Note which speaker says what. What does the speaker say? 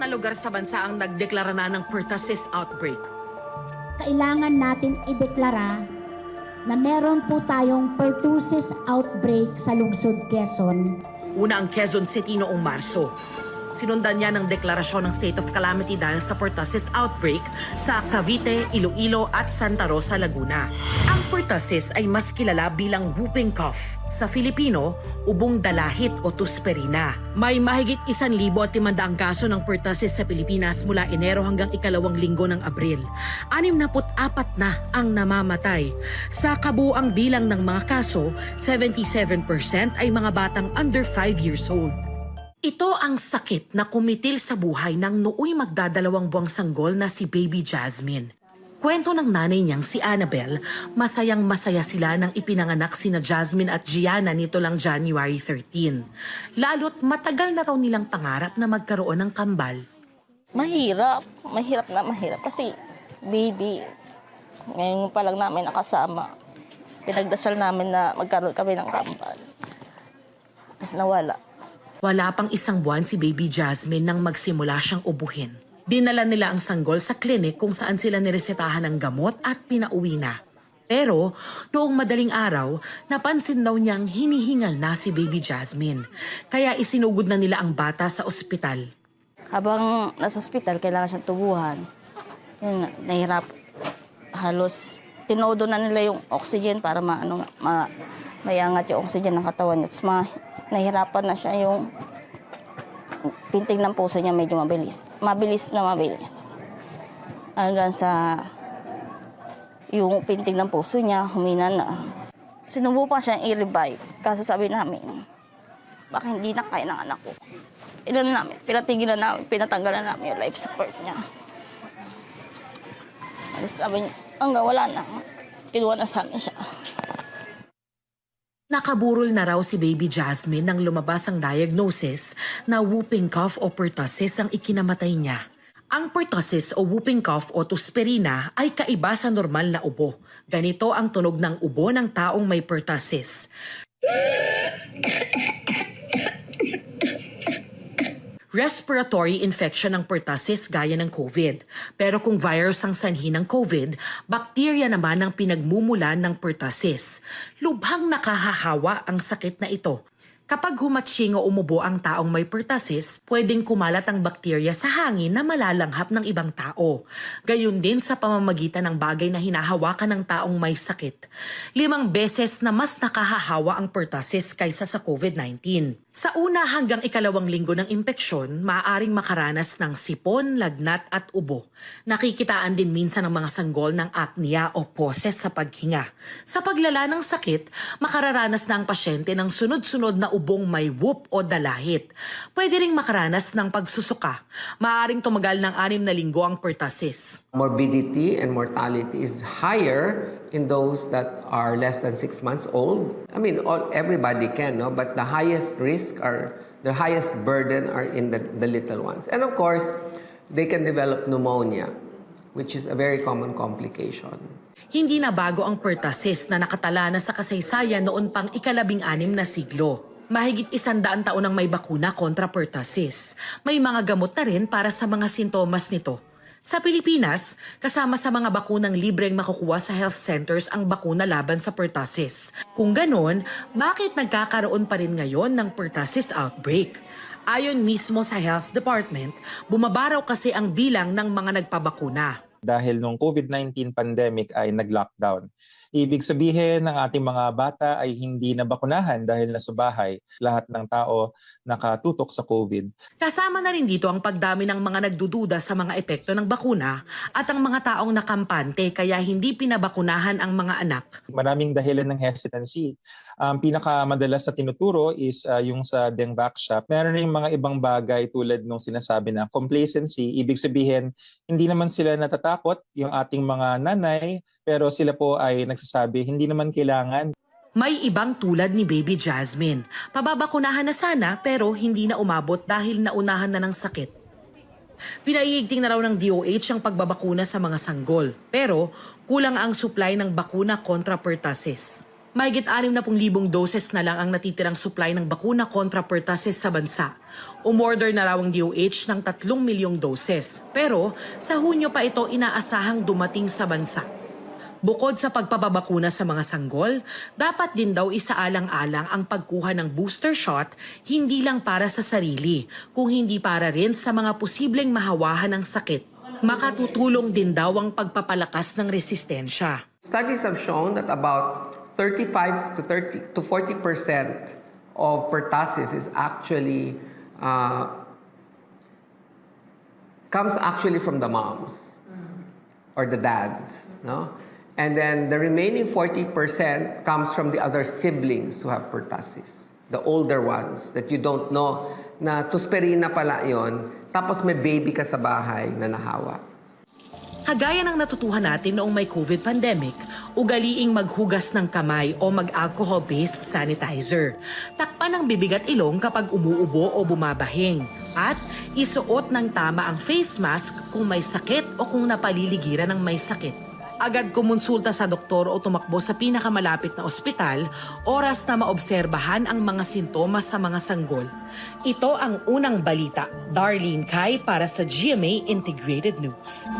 Speaker 1: mga lugar sa bansa ang nagdeklara na ng pertussis outbreak.
Speaker 2: Kailangan natin ideklara na meron po tayong pertussis outbreak sa lungsod Quezon.
Speaker 1: Una ang Quezon City noong Marso. Sinundan niya ng deklarasyon ng state of calamity dahil sa pertussis outbreak sa Cavite, Iloilo at Santa Rosa, Laguna. Ang pertussis ay mas kilala bilang whooping cough. Sa Filipino, ubong dalahit o tusperina. May mahigit 1,500 kaso ng pertussis sa Pilipinas mula Enero hanggang ikalawang linggo ng Abril. 64 na ang namamatay. Sa kabuuang bilang ng mga kaso, 77% ay mga batang under 5 years old. Ito ang sakit na kumitil sa buhay ng nooy magdadalawang buwang sanggol na si Baby Jasmine. Kwento ng nanay niyang si Annabel, masayang masaya sila nang ipinanganak sina Jasmine at Gianna nito lang January 13. Lalo't matagal na raw nilang pangarap na magkaroon ng kambal.
Speaker 3: Mahirap kasi baby, ngayon pa lang namin nakasama. Pinagdasal namin na magkaroon kami ng kambal. Tapos nawala.
Speaker 1: Wala pang 1 buwan si Baby Jasmine nang magsimula siyang ubuhin. Dinala nila ang sanggol sa klinik kung saan sila niresetahan ng gamot at pinauwi na. Pero noong madaling araw, napansin daw niyang hinihingal na si Baby Jasmine. Kaya isinugod na nila ang bata sa ospital.
Speaker 3: Habang nasa ospital, kailangan siyang tubuhan. Yun, nahirap. Halos tinodo na nila yung oxygen para mayangat yung oxygen ng katawan niya. Nahirapan na siya, yung pintig ng puso niya medyo mabilis. Mabilis. Hanggang sa yung pintig ng puso niya, humina na. Sinubukan siyang i-revive. Kaso sabi namin, baka hindi na kaya ng anak ko. Pinatigilan namin, pinatanggalan namin yung life support niya. Sabi niya, hanggang wala na, kinuha na sa amin siya.
Speaker 1: Nakaburol na raw si Baby Jasmine nang lumabas ang diagnosis na whooping cough o pertussis ang ikinamatay niya. Ang pertussis o whooping cough o tusperina ay kaiba sa normal na ubo. Ganito ang tunog ng ubo ng taong may pertussis. Respiratory infection ng pertussis gaya ng COVID. Pero kung virus ang sanhi ng COVID, bakterya naman ang pinagmumulan ng pertussis. Lubhang nakahahawa ang sakit na ito. Kapag humatsing o umubo ang taong may pertussis, pwedeng kumalat ang bakterya sa hangin na malalanghap ng ibang tao. Gayun din sa pamamagitan ng bagay na hinahawakan ng taong may sakit. 5 beses na mas nakahahawa ang pertussis kaysa sa COVID-19. Sa una hanggang ikalawang linggo ng impeksyon, maaaring makaranas ng sipon, lagnat at ubo. Nakikitaan din minsan ng mga sanggol ng apnea o poses sa paghinga. Sa paglala ng sakit, makararanas na ang pasyente ng sunod-sunod na ubong may whoop o dalahit. Pwede ring makaranas ng pagsusuka. Maaaring tumagal ng 6 na linggo ang pertussis.
Speaker 4: Morbidity and mortality is higher in those that are less than 6 months old. I mean, everybody can, no? But the highest risk the highest burden are in the little ones. And of course, they can develop pneumonia, which is a very common complication.
Speaker 1: Hindi na bago ang pertussis na nakatala na sa kasaysayan noon pang ika-16 na siglo. Mahigit 100 taon ang may bakuna kontra pertussis. May mga gamot na rin para sa mga sintomas nito. Sa Pilipinas, kasama sa mga bakunang libreng makukuha sa health centers ang bakuna laban sa pertussis. Kung ganon, bakit nagkakaroon pa rin ngayon ng pertussis outbreak? Ayon mismo sa Health Department, bumaba raw kasi ang bilang ng mga nagpabakuna.
Speaker 5: Dahil nung COVID-19 pandemic ay nag-lockdown. Ibig sabihin ng ating mga bata ay hindi na bakunahan dahil nasa bahay. Lahat ng tao nakatutok sa COVID.
Speaker 1: Kasama na rin dito ang pagdami ng mga nagdududa sa mga epekto ng bakuna at ang mga taong nakampante kaya hindi pinabakunahan ang mga anak.
Speaker 5: Maraming dahilan ng hesitancy. Pinakamadalas na tinuturo is yung sa Dengvac shop. Meron rin mga ibang bagay tulad nung sinasabi na complacency. Ibig sabihin, hindi naman sila natatakot, yung ating mga nanay, pero sila po ay nagsasabi, hindi naman kailangan.
Speaker 1: May ibang tulad ni Baby Jasmine. Pababakunahan na sana pero hindi na umabot dahil naunahan na ng sakit. Pinaiigting na raw ng DOH ang pagbabakuna sa mga sanggol. Pero kulang ang supply ng bakuna kontra pertussis. Mahigit 60,000 doses na lang ang natitirang supply ng bakuna kontra pertussis sa bansa. Umorder na raw ang DOH ng 3 milyong doses. Pero sa Hunyo pa ito inaasahang dumating sa bansa. Bukod sa pagpapabakuna sa mga sanggol, dapat din daw isaalang-alang ang pagkuha ng booster shot hindi lang para sa sarili, kung hindi para rin sa mga posibleng mahawahan ng sakit. Makatutulong din daw ang pagpapalakas ng resistensya.
Speaker 4: Studies have shown that about 35 to 40% of pertussis is actually comes actually from the moms or the dads, no? And then the remaining 40% comes from the other siblings who have pertussis, the older ones that you don't know na tusperina pala yon, tapos may baby ka sa bahay na nahawa.
Speaker 1: Kagaya ng natutuhan natin noong may COVID pandemic, ugaliing maghugas ng kamay o mag-alcohol-based sanitizer. Takpan ang bibig at ilong kapag umuubo o bumabahing. At isuot ng tama ang face mask kung may sakit o kung napaliligiran ng may sakit. Agad kumonsulta sa doktor o tumakbo sa pinakamalapit na ospital, oras na maobserbahan ang mga sintomas sa mga sanggol. Ito ang unang balita. Darlene Kai para sa GMA Integrated News.